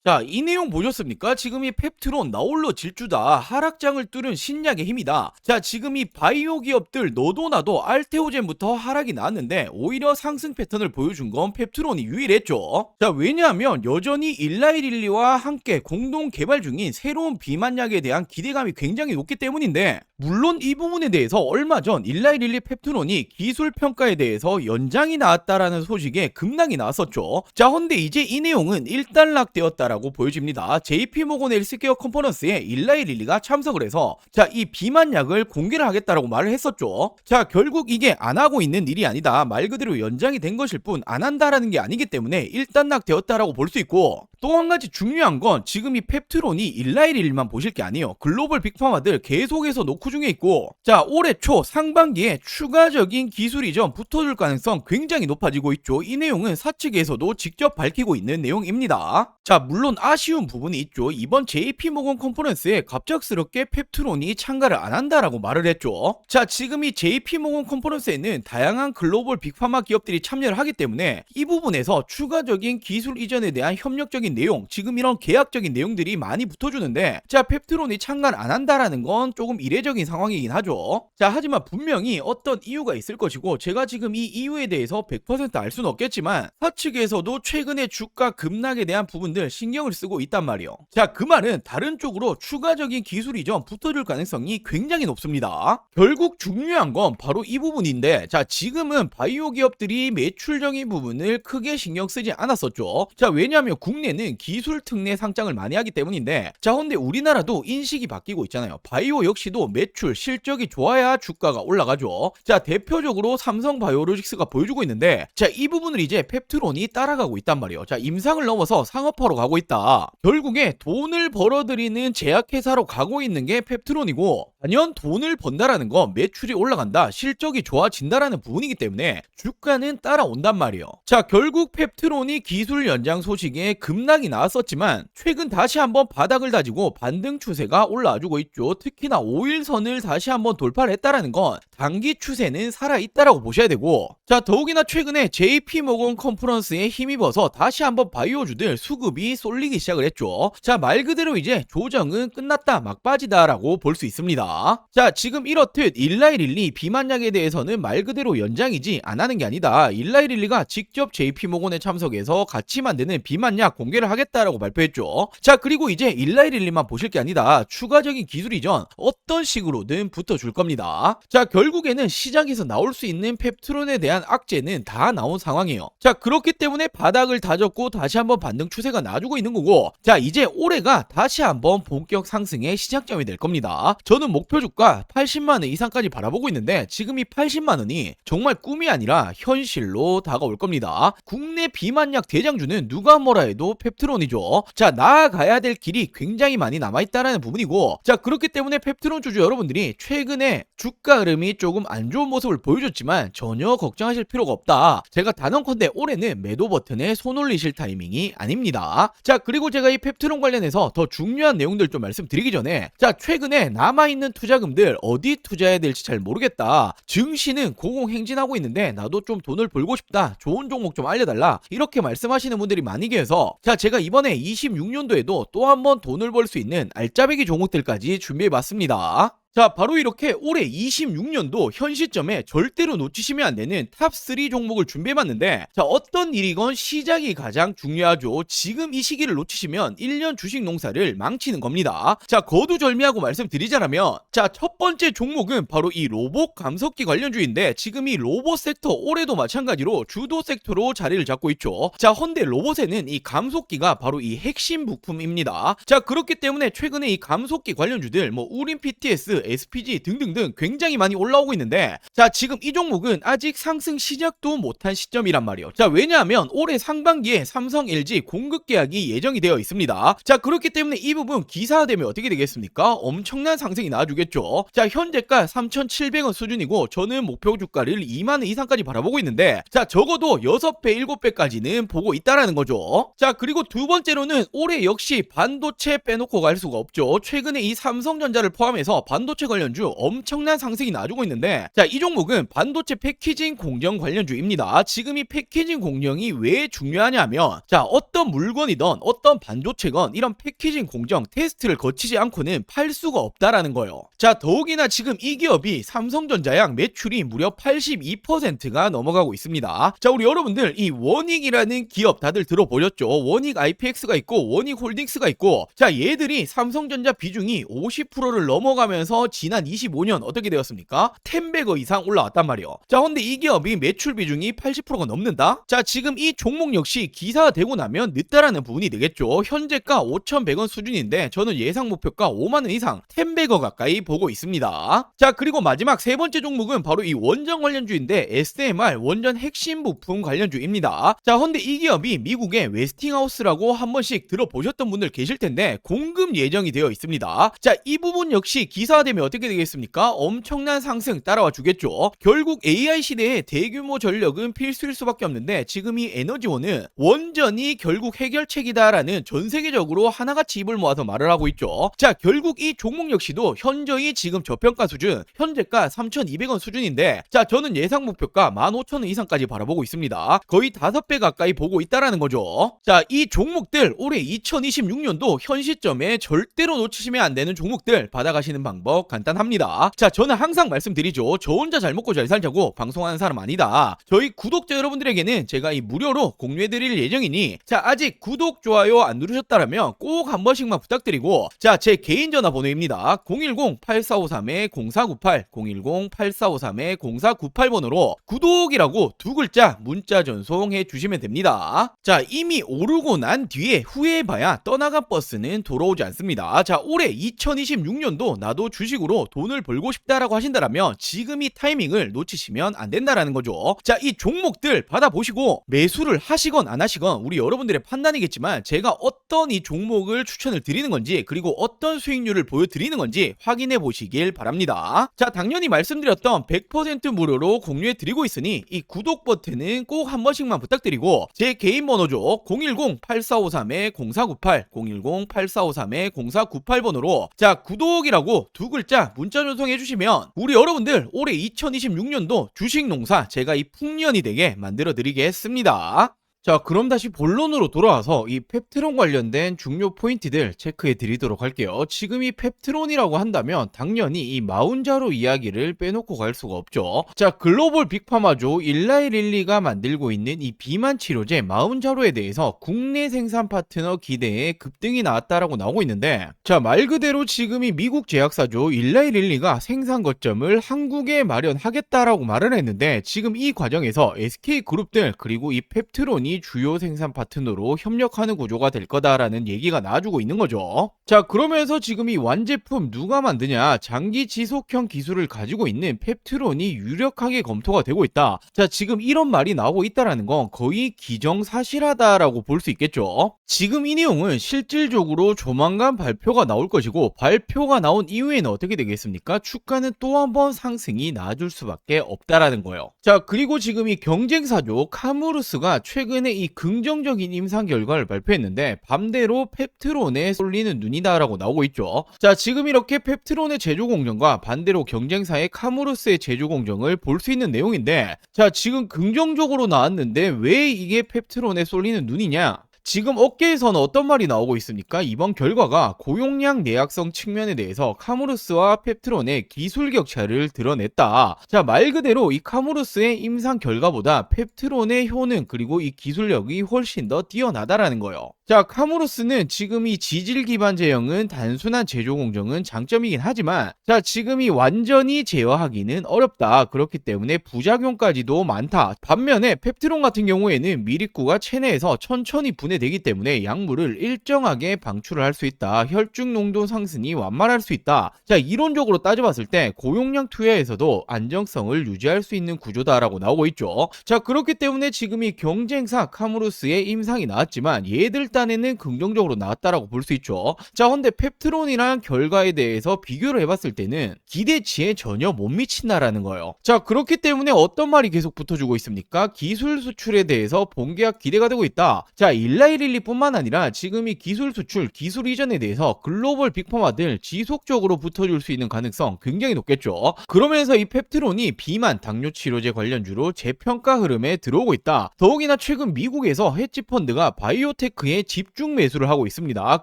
자, 이 내용 보셨습니까? 지금 이 펩트론 나홀로 질주다. 하락장을 뚫은 신약의 힘이다. 자, 지금 이 바이오 기업들 너도 나도 알테오젠부터 하락이 나왔는데 오히려 상승 패턴을 보여준 건 펩트론이 유일했죠. 자, 왜냐하면 여전히 일라이릴리와 함께 공동 개발 중인 새로운 비만약에 대한 기대감이 굉장히 높기 때문인데, 물론 이 부분에 대해서 얼마 전 일라이릴리 펩트론이 기술 평가에 대해서 연장이 나왔다라는 소식에 급락이 나왔었죠. 자, 헌데 이제 이 내용은 일단락되었다라고 보여집니다. JP모건 헬스케어 컨퍼런스에 일라이릴리가 참석을 해서 이 비만약을 공개를 하겠다라고 말을 했었죠. 자, 결국 이게 안 하고 있는 일이 아니다. 말 그대로 연장이 된 것일 뿐 안 한다라는 게 아니기 때문에 일단락되었다라고 볼 수 있고, 또 한 가지 중요한 건 지금 이 펩트론이 일라이릴리만 보실 게 아니에요. 글로벌 빅파마들 계속해서 노크 중에 있고, 자, 올해 초 상반기에 추가적인 기술 이전 붙어줄 가능성 굉장히 높아지고 있죠. 이 내용은 사측에서도 직접 밝히고 있는 내용입니다. 자, 물론 아쉬운 부분이 있죠. 이번 JP모건 컨퍼런스에 갑작스럽게 펩트론이 참가를 안 한다라고 말을 했죠. 자, 지금 이 JP모건 컨퍼런스에는 다양한 글로벌 빅파마 기업들이 참여를 하기 때문에 이 부분에서 추가적인 기술 이전에 대한 협력적인 내용, 지금 이런 계약적인 내용들이 많이 붙어주는데, 자, 펩트론이 참가를 안 한다라는 건 조금 이례적인 상황이긴 하죠. 자, 하지만 분명히 어떤 이유가 있을 것이고, 제가 지금 이 이유에 대해서 100% 알 수는 없겠지만 사측에서도 최근에 주가 급락에 대한 부분들 신경을 쓰고 있단 말이에요. 자, 그 말은 다른 쪽으로 추가적인 기술 이전 붙어줄 가능성이 굉장히 높습니다. 결국 중요한 건 바로 이 부분인데, 자, 지금은 바이오 기업들이 매출적인 부분을 크게 신경 쓰지 않았었죠. 자, 왜냐하면 국내는 기술 특례 상장을 많이 하기 때문인데, 자, 근데 우리나라도 인식이 바뀌고 있잖아요. 바이오 역시도 매출 실적이 좋아야 주가가 올라가죠. 자, 대표적으로 삼성바이오로직스가 보여주고 있는데, 자, 이 부분을 이제 펩트론이 따라가고 있단 말이에요. 자, 임상을 넘어서 상업화로 가고 있다. 결국에 돈을 벌어들이는 제약회사로 가고 있는 게 펩트론이고, 단연 돈을 번다라는 건 매출이 올라간다, 실적이 좋아진다라는 부분이기 때문에 주가는 따라온단 말이에요. 자, 결국 펩트론이 기술 연장 소식에 급락이 나왔었지만 최근 다시 한번 바닥을 다지고 반등 추세가 올라와주고 있죠. 특히나 5일선을 다시 한번 돌파를 했다라는 건 단기 추세는 살아있다라고 보셔야 되고, 자, 더욱이나 최근에 JP모건 컨퍼런스에 힘입어서 다시 한번 바이오주들 수급이 쏠리기 시작을 했죠. 자, 말 그대로 이제 조정은 끝났다, 막바지다라고 볼 수 있습니다. 자, 지금 이렇듯 일라이릴리 비만약에 대해서는 말 그대로 연장이지 안 하는 게 아니다. 일라이릴리가 직접 JP모건에 참석해서 같이 만드는 비만약 공개를 하겠다라고 발표했죠. 자, 그리고 이제 일라이릴리만 보실 게 아니다. 추가적인 기술 이전 어떤 식으로든 붙어줄 겁니다. 자, 결국에는 시장에서 나올 수 있는 펩트론에 대한 악재는 다 나온 상황이에요. 자, 그렇기 때문에 바닥을 다졌고 다시 한번 반등 추세가 나와주고 있는 거고, 자, 이제 올해가 다시 한번 본격 상승의 시작점이 될 겁니다. 저는 목표 주가 80만원 이상까지 바라보고 있는데, 지금 이 80만원이 정말 꿈이 아니라 현실로 다가올 겁니다. 국내 비만약 대장주는 누가 뭐라 해도 펩트론이죠. 자, 나아가야 될 길이 굉장히 많이 남아있다라는 부분이고, 자, 그렇기 때문에 펩트론 주주 여러분들이 최근에 주가 흐름이 조금 안 좋은 모습을 보여줬지만 전혀 걱정하실 필요가 없다. 제가 단언컨대 올해는 매도 버튼에 손 올리실 타이밍이 아닙니다. 자, 그리고 제가 이 펩트론 관련해서 더 중요한 내용들 좀 말씀드리기 전에, 자, 최근에 남아있는 투자금들 어디 투자해야 될지 잘 모르겠다, 증시는 고공행진하고 있는데 나도 좀 돈을 벌고 싶다, 좋은 종목 좀 알려달라, 이렇게 말씀하시는 분들이 많이 계셔서, 자, 제가 이번에 26년도에도 또 한 번 돈을 벌 수 있는 알짜배기 종목들까지 준비해봤습니다. 자, 바로 이렇게 올해 26년도 현 시점에 절대로 놓치시면 안 되는 탑3 종목을 준비해봤는데, 자, 어떤 일이건 시작이 가장 중요하죠. 지금 이 시기를 놓치시면 1년 주식 농사를 망치는 겁니다. 자, 거두절미하고 말씀드리자면, 자, 첫 번째 종목은 바로 이 로봇 감속기 관련주인데, 지금 이 로봇 섹터 올해도 마찬가지로 주도 섹터로 자리를 잡고 있죠. 자, 헌데 로봇에는 이 감속기가 바로 이 핵심 부품입니다. 자, 그렇기 때문에 최근에 이 감속기 관련주들 뭐 우린 PTS, SPG 등등등 굉장히 많이 올라오고 있는데, 자, 지금 이 종목은 아직 상승 시작도 못한 시점이란 말이에요. 자, 왜냐하면 올해 상반기에 삼성, LG 공급 계약이 예정이 되어 있습니다. 자, 그렇기 때문에 이 부분 기사화되면 어떻게 되겠습니까? 엄청난 상승이 나와주겠죠. 자, 현재가 3,700원 수준이고 저는 목표 주가를 2만원 이상까지 바라보고 있는데, 자, 적어도 6배, 7배까지는 보고 있다라는 거죠. 자, 그리고 두 번째로는 올해 역시 반도체 빼놓고 갈 수가 없죠. 최근에 이 삼성전자를 포함해서 반도체 반도체 관련주 엄청난 상승이 나주고 있는데, 자, 이 종목은 반도체 패키징 공정 관련주입니다. 지금 이 패키징 공정이 왜 중요하냐면, 자, 어떤 물건이든 어떤 반도체건 이런 패키징 공정 테스트를 거치지 않고는 팔 수가 없다라는 거예요. 자, 더욱이나 지금 이 기업이 삼성전자양 매출이 무려 82%가 넘어가고 있습니다. 자, 우리 여러분들 이 원익이라는 기업 다들 들어보셨죠? 원익 IPX가 있고 원익 홀딩스가 있고, 자, 얘들이 삼성전자 비중이 50%를 넘어가면서 지난 25년 어떻게 되었습니까? 10배거 이상 올라왔단 말이에요. 자, 근데 이 기업이 매출 비중이 80%가 넘는다? 자, 지금 이 종목 역시 기사되고 나면 늦다라는 부분이 되겠죠. 현재가 5,100원 수준인데 저는 예상 목표가 5만원 이상 10배거 가까이 보고 있습니다. 자, 그리고 마지막 세 번째 종목은 바로 이 원전 관련주인데 SMR 원전 핵심 부품 관련주입니다. 자, 근데 이 기업이 미국의 웨스팅하우스라고 한 번씩 들어보셨던 분들 계실 텐데 공급 예정이 되어 있습니다. 자, 이 부분 역시 기사되면 어떻게 되겠습니까? 엄청난 상승 따라와 주겠죠. 결국 AI 시대에 대규모 전력은 필수일 수밖에 없는데, 지금 이 에너지원은 원전이 결국 해결책이다라는 전 세계적으로 하나같이 입을 모아서 말을 하고 있죠. 자, 결국 이 종목 역시도 현저히 지금 저평가 수준, 현재가 3,200원 수준인데, 자, 저는 예상 목표가 15,000원 이상까지 바라보고 있습니다. 거의 5배 가까이 보고 있다라는 거죠. 자, 이 종목들 올해 2026년도 현 시점에 절대로 놓치시면 안 되는 종목들 받아가시는 방법 간단합니다. 자, 저는 항상 말씀드리죠. 저 혼자 잘 먹고 잘 살자고 방송하는 사람 아니다. 저희 구독자 여러분들에게는 제가 이 무료로 공유해드릴 예정이니, 자, 아직 구독, 좋아요 안 누르셨다면 꼭 한 번씩만 부탁드리고, 자, 제 개인 전화번호입니다. 010-8453-0498 010-8453-0498번으로 구독이라고 두 글자 문자 전송해 주시면 됩니다. 자, 이미 오르고 난 뒤에 후회해봐야 떠나간 버스는 돌아오지 않습니다. 자, 올해 2026년도 나도 주식으로 돈을 벌고 싶다라고 하신다면 지금 이 타이밍을 놓치시면 안 된다라는 거죠. 자, 이 종목들 받아보시고 매수를 하시건 안 하시건 우리 여러분들의 판단이겠지만, 제가 어떤 이 종목을 추천을 드리는 건지 그리고 어떤 수익률을 보여드리는 건지 확인해 보시길 바랍니다. 자, 당연히 말씀드렸던 100% 무료로 공유해 드리고 있으니 이 구독 버튼은 꼭 한 번씩만 부탁드리고, 제 개인 번호죠. 010-8453-0498 010-8453-0498번으로 자, 구독이라고 두 글자 문자 전송해 주시면 우리 여러분들 올해 2026년도 주식 농사 제가 이 풍년이 되게 만들어 드리겠습니다. 자, 그럼 다시 본론으로 돌아와서 이 펩트론 관련된 중요 포인트들 체크해 드리도록 할게요. 지금 이 펩트론이라고 한다면 당연히 이 마운자로 이야기를 빼놓고 갈 수가 없죠. 자, 글로벌 빅파마조 일라이릴리가 만들고 있는 이 비만 치료제 마운자로에 대해서 국내 생산 파트너 기대에 급등이 나왔다라고 나오고 있는데, 자, 말 그대로 지금 이 미국 제약사죠 일라이릴리가 생산 거점을 한국에 마련하겠다라고 말을 했는데, 지금 이 과정에서 SK그룹들 그리고 이 펩트론이 주요 생산 파트너로 협력하는 구조가 될 거다라는 얘기가 나와주고 있는 거죠. 자, 그러면서 지금 이 완제품 누가 만드냐, 장기 지속형 기술을 가지고 있는 펩트론이 유력하게 검토가 되고 있다. 자, 지금 이런 말이 나오고 있다라는 건 거의 기정사실하다라고 볼 수 있겠죠. 지금 이 내용은 실질적으로 조만간 발표가 나올 것이고, 발표가 나온 이후에는 어떻게 되겠습니까? 주가는 또 한 번 상승이 나아줄 수밖에 없다라는 거예요. 자, 그리고 지금 이 경쟁사죠 카무루스가 최근에 이 긍정적인 임상 결과를 발표했는데, 반대로 펩트론에 쏠리는 눈이다라고 나오고 있죠. 자, 지금 이렇게 펩트론의 제조 공정과 반대로 경쟁사의 카무루스의 제조 공정을 볼 수 있는 내용인데, 자, 지금 긍정적으로 나왔는데 왜 이게 펩트론에 쏠리는 눈이냐? 지금 업계에서는 어떤 말이 나오고 있습니까? 이번 결과가 고용량 내약성 측면에 대해서 카무루스와 펩트론의 기술 격차를 드러냈다. 자, 말 그대로 이 카무루스의 임상 결과보다 펩트론의 효능 그리고 이 기술력이 훨씬 더 뛰어나다라는 거예요. 자, 카무루스는 지금 이 지질 기반 제형은 단순한 제조 공정은 장점이긴 하지만, 자, 지금 이 완전히 제어하기는 어렵다. 그렇기 때문에 부작용까지도 많다. 반면에 펩트론 같은 경우에는 미립구가 체내에서 천천히 분해되기 때문에 약물을 일정하게 방출을 할 수 있다. 혈중 농도 상승이 완만할 수 있다. 자, 이론적으로 따져봤을 때 고용량 투여에서도 안정성을 유지할 수 있는 구조다라고 나오고 있죠. 자, 그렇기 때문에 지금 이 경쟁사 카무루스의 임상이 나왔지만 얘들 일단에는 긍정적으로 나왔다라고 볼 수 있죠. 자, 근데 펩트론이랑 결과에 대해서 비교를 해봤을 때는 기대치에 전혀 못 미친다라는 거예요. 자, 그렇기 때문에 어떤 말이 계속 붙어주고 있습니까? 기술 수출에 대해서 본계약 기대가 되고 있다. 자, 일라이릴리뿐만 아니라 지금 이 기술 수출, 기술 이전에 대해서 글로벌 빅파마들 지속적으로 붙어줄 수 있는 가능성 굉장히 높겠죠. 그러면서 이 펩트론이 비만 당뇨 치료제 관련주로 재평가 흐름에 들어오고 있다. 더욱이나 최근 미국에서 헤지펀드가 바이오테크에 집중 매수를 하고 있습니다.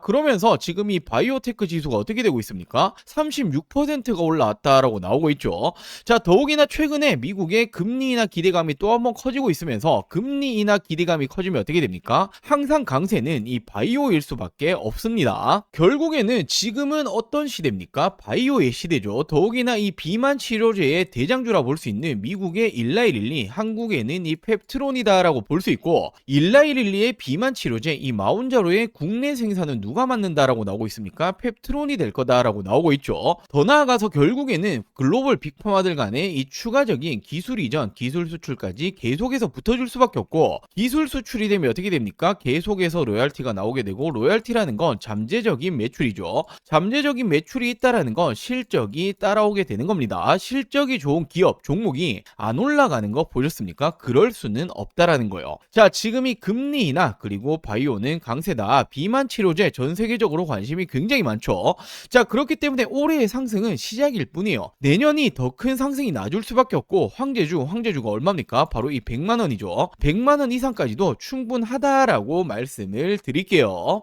그러면서 지금 이 바이오테크 지수가 어떻게 되고 있습니까? 36%가 올라왔다라고 나오고 있죠. 자, 더욱이나 최근에 미국의 금리 인하 기대감이 또 한번 커지고 있으면서 금리 인하 기대감이 커지면 어떻게 됩니까? 항상 강세는 이 바이오일 수밖에 없습니다. 결국에는 지금은 어떤 시대입니까? 바이오의 시대죠. 더욱이나 이 비만 치료제의 대장주라 볼 수 있는 미국의 일라이릴리, 한국에는 이 펩트론이다라고 볼 수 있고, 일라이릴리의 비만 치료제 이 마운자로의 국내 생산은 누가 맡는다라고 나오고 있습니까? 펩트론이 될 거다라고 나오고 있죠. 더 나아가서 결국에는 글로벌 빅파마들 간의 이 추가적인 기술 이전, 기술 수출까지 계속해서 붙어줄 수밖에 없고, 기술 수출이 되면 어떻게 됩니까? 계속해서 로열티가 나오게 되고, 로열티라는 건 잠재적인 매출이죠. 잠재적인 매출이 있다라는 건 실적이 따라오게 되는 겁니다. 실적이 좋은 기업, 종목이 안 올라가는 거 보셨습니까? 그럴 수는 없다라는 거예요. 자, 지금 이 금리 인하 그리고 바이오는 강세다. 비만 치료제 전 세계적으로 관심이 굉장히 많죠. 자, 그렇기 때문에 올해의 상승은 시작일 뿐이에요. 내년이 더 큰 상승이 나줄 수밖에 없고, 황제주가 얼마입니까? 바로 이 100만 원이죠. 100만 원 이상까지도 충분하다라고 말씀을 드릴게요.